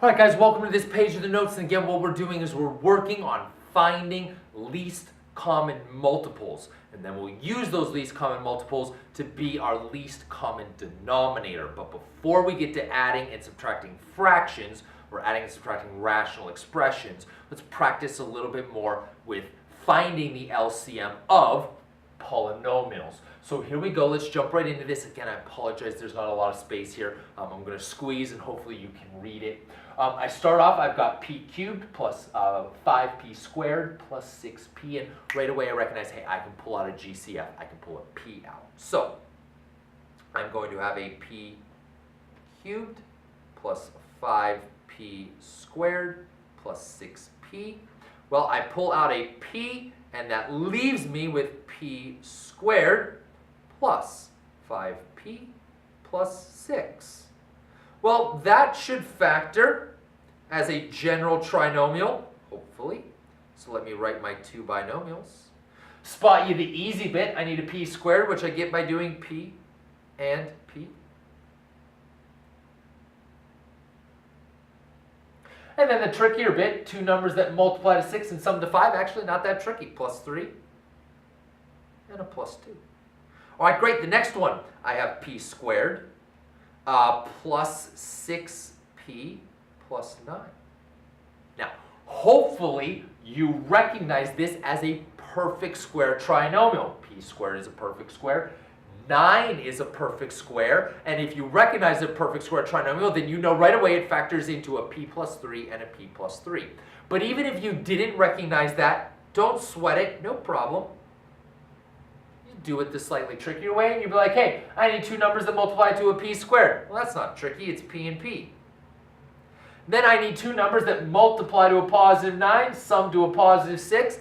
All right, guys, welcome to this page of the notes. And again, what we're doing is we're working on finding least common multiples. And then we'll use those least common multiples to be our least common denominator. But before we get to adding and subtracting fractions, or adding and subtracting rational expressions, let's practice a little bit more with finding the LCM of polynomials. So here we go. Let's jump right into this. Again, I apologize. There's not a lot of space here. I'm going to squeeze and hopefully you can read it. I start off, I've got p cubed plus 5p squared plus 6p. And right away I recognize, hey, I can pull out a GCF. I can pull a p out. So I'm going to have a p cubed plus 5p squared plus 6p. Well, I pull out a p, and that leaves me with p squared plus 5p plus 6. Well, that should factor as a general trinomial, hopefully. So let me write my two binomials. Spot you the easy bit. I need a p squared, which I get by doing p and p. And then the trickier bit, two numbers that multiply to 6 and sum to 5, actually not that tricky. Plus 3 and a plus 2. All right, great. The next one, I have p squared plus 6p plus 9. Now, hopefully you recognize this as a perfect square trinomial. P squared is a perfect square. 9 is a perfect square, and if you recognize a perfect square trinomial, then you know right away it factors into a p plus 3 and a p plus 3. But even if you didn't recognize that, don't sweat it, no problem. You do it the slightly trickier way, and you'd be like, hey, I need two numbers that multiply to a p squared. Well, that's not tricky, it's p and p. Then I need two numbers that multiply to a positive 9, sum to a positive 6,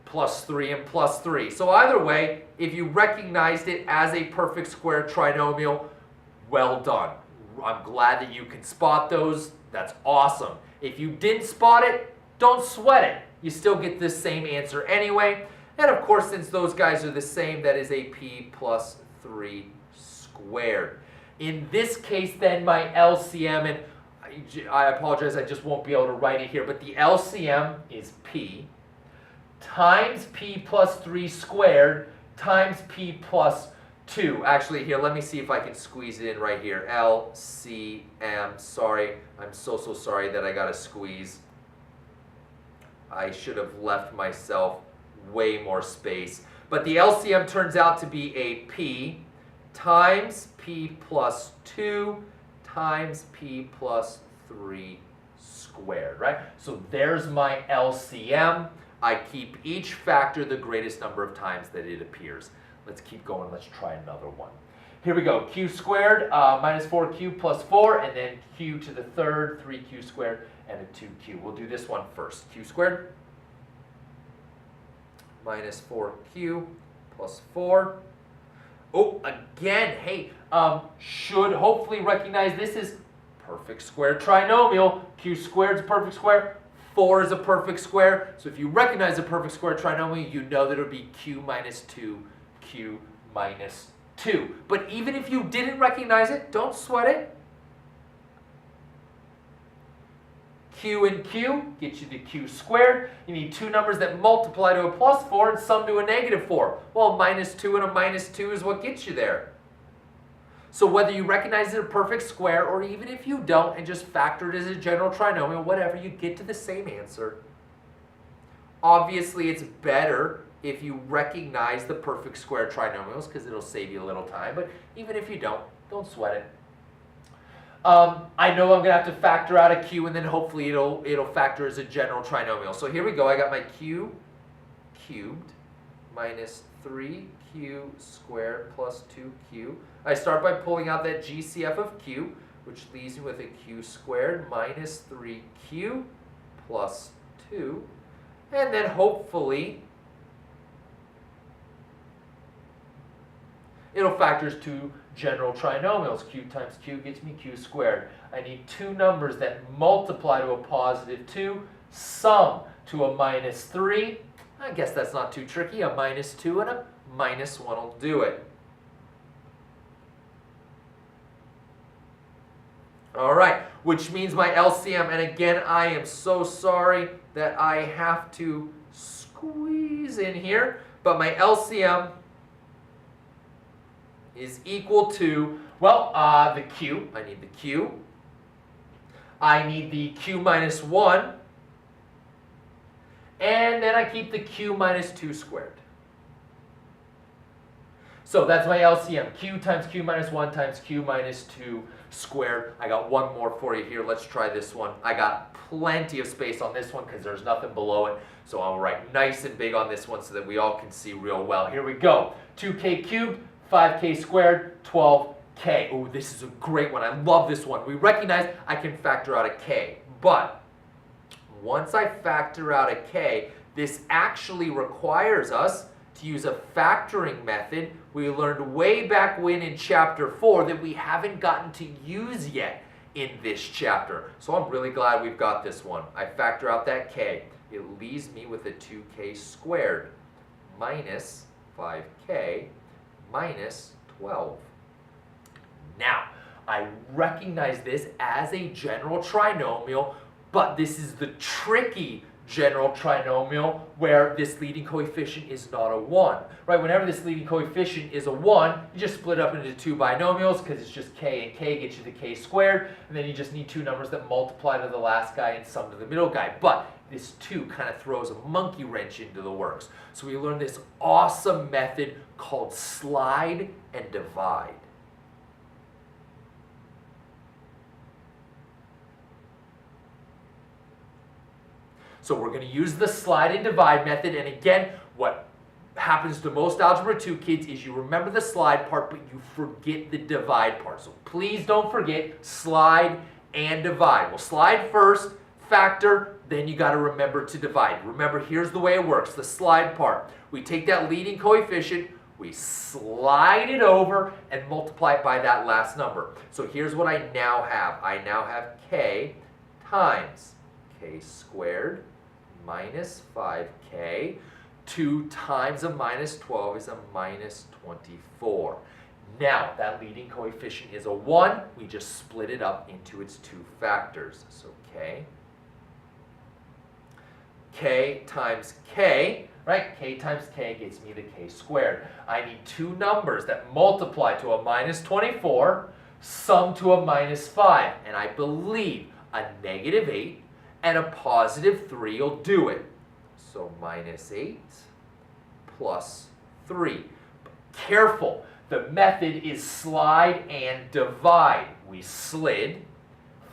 plus 3 and plus 3. So either way, if you recognized it as a perfect square trinomial, well done. I'm glad that you can spot those. That's awesome. If you didn't spot it, don't sweat it. You still get the same answer anyway. And of course, since those guys are the same, that is a p plus 3 squared. In this case, then, my LCM, and I apologize, I just won't be able to write it here, but the LCM is p times p plus 3 squared times p plus 2. Actually, here, let me see if I can squeeze it in right here. LCM, sorry, I'm so sorry that I got to squeeze. I should have left myself way more space. But the LCM turns out to be a p times p plus 2 times p plus 3 squared, right? So there's my LCM. I keep each factor the greatest number of times that it appears. Let's keep going. Let's try another one. Here we go. Q squared minus 4q plus 4, and then q to the third, 3q squared, and a 2q. We'll do this one first. Q squared minus 4q plus 4. Oh, again, hey, should hopefully recognize this is perfect square trinomial. Q squared is a perfect square. 4 is a perfect square. So if you recognize a perfect square trinomial, you know that it would be q minus 2, q minus 2. But even if you didn't recognize it, don't sweat it. Q and q get you the q squared. You need two numbers that multiply to a plus 4 and sum to a negative 4. Well, minus 2 and a minus 2 is what gets you there. So whether you recognize it as a perfect square, or even if you don't and just factor it as a general trinomial, whatever, you get to the same answer. Obviously, it's better if you recognize the perfect square trinomials because it'll save you a little time. But even if you don't sweat it. I know I'm going to have to factor out a q, and then hopefully it'll factor as a general trinomial. So here we go. I got my q cubed minus 3q squared plus 2q. I start by pulling out that GCF of q, which leaves me with a q squared minus 3q plus 2. And then hopefully it'll factor as two general trinomials. Q times q gets me q squared. I need two numbers that multiply to a positive 2, sum to a minus 3. I guess that's not too tricky. A minus 2 and a minus 1 will do it. All right, which means my LCM, and again, I am so sorry that I have to squeeze in here, but my LCM is equal to, well, the Q. I need the Q. I need the Q minus 1. And then I keep the Q minus 2 squared. So that's my LCM. Q times Q minus 1 times Q minus 2 squared. I got one more for you here. Let's try this one. I got plenty of space on this one because there's nothing below it. So I'll write nice and big on this one so that we all can see real well. Here we go. 2k cubed, 5k squared, 12k. Oh, this is a great one. I love this one. We recognize I can factor out a k, but once I factor out a k, this actually requires us to use a factoring method we learned way back when in chapter 4 that we haven't gotten to use yet in this chapter. So I'm really glad we've got this one. I factor out that k. It leaves me with a 2k squared minus 5k minus 12. Now, I recognize this as a general trinomial, but this is the tricky general trinomial where this leading coefficient is not a 1. Right? Whenever this leading coefficient is a 1, you just split it up into two binomials because it's just k and k gets you the k squared, and then you just need two numbers that multiply to the last guy and sum to the middle guy. But this 2 kind of throws a monkey wrench into the works. So we learned this awesome method called slide and divide. So we're going to use the slide and divide method, and again, what happens to most Algebra 2 kids is you remember the slide part, but you forget the divide part. So please don't forget slide and divide. We'll slide first, factor, then you got to remember to divide. Remember, here's the way it works, the slide part. We take that leading coefficient, we slide it over, and multiply it by that last number. So here's what I now have. I now have k times k squared minus 5k. 2 times a minus 12 is a minus 24. Now, that leading coefficient is a 1. We just split it up into its two factors. So k times k, right? K times k gets me the k squared. I need two numbers that multiply to a minus 24, sum to a minus 5. And I believe a negative 8 and a positive 3 will do it. So minus 8 plus 3. Careful, the method is slide and divide. We slid,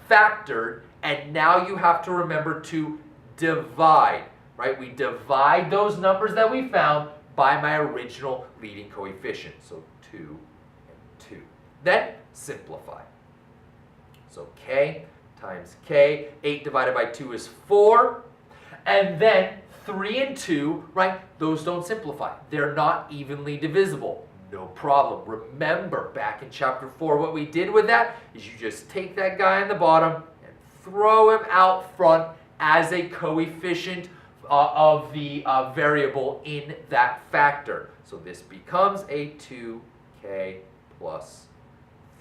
factored, and now you have to remember to divide, right? We divide those numbers that we found by my original leading coefficient. So 2 and 2. Then simplify. So k times k, 8 divided by 2 is 4, and then 3 and 2, right, those don't simplify. They're not evenly divisible. No problem. Remember, back in chapter 4, what we did with that is you just take that guy on the bottom and throw him out front as a coefficient of the variable in that factor. So this becomes a 2k plus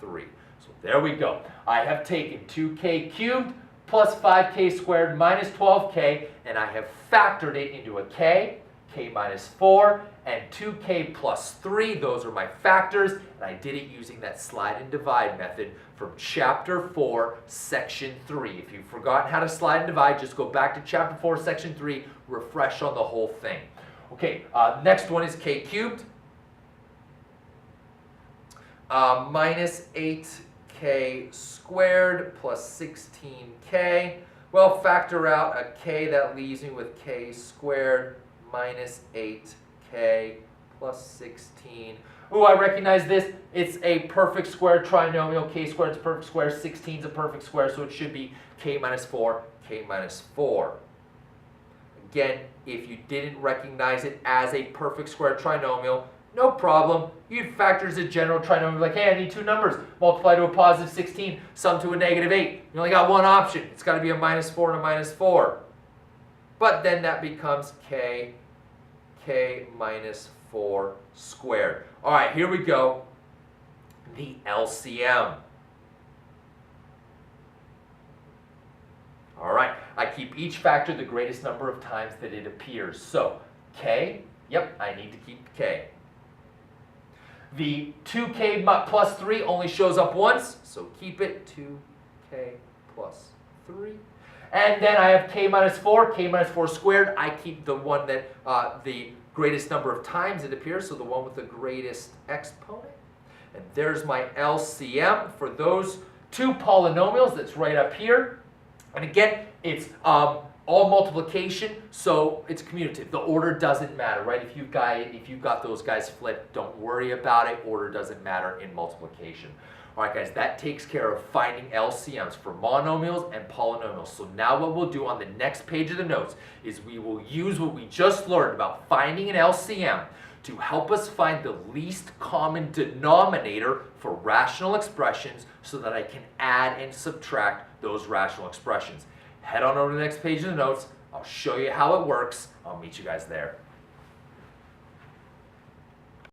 3. So there we go. I have taken 2k cubed plus 5k squared minus 12k, and I have factored it into a k, k minus 4, and 2k plus 3. Those are my factors, and I did it using that slide and divide method from chapter 4, section 3. If you've forgotten how to slide and divide, just go back to chapter 4, section 3, refresh on the whole thing. Okay, next one is k cubed minus 8k squared plus 16k. Well, factor out a k, that leaves me with k squared minus 8k plus 16. Ooh, I recognize this. It's a perfect square trinomial. K squared is a perfect square. 16 is a perfect square, so it should be k minus 4, k minus 4. Again, if you didn't recognize it as a perfect square trinomial, no problem. You'd factor as a general trinomial, like, hey, I need two numbers. Multiply to a positive 16, sum to a negative 8. You only got one option. It's got to be a minus 4 and a minus 4. But then that becomes k minus 4 squared. All right, here we go. The LCM. I keep each factor the greatest number of times that it appears. So k, yep, I need to keep k. The 2k plus 3 only shows up once, so keep it 2k plus 3. And then I have k minus 4 squared. I keep the one that, the greatest number of times it appears, so the one with the greatest exponent. And there's my LCM for those two polynomials. That's right up here. And again, it's all multiplication, so it's commutative. The order doesn't matter, right? If you've got those guys flipped, don't worry about it. Order doesn't matter in multiplication. All right, guys, that takes care of finding LCMs for monomials and polynomials. So now what we'll do on the next page of the notes is we will use what we just learned about finding an LCM to help us find the least common denominator for rational expressions so that I can add and subtract those rational expressions. Head on over to the next page of the notes. I'll show you how it works. I'll meet you guys there.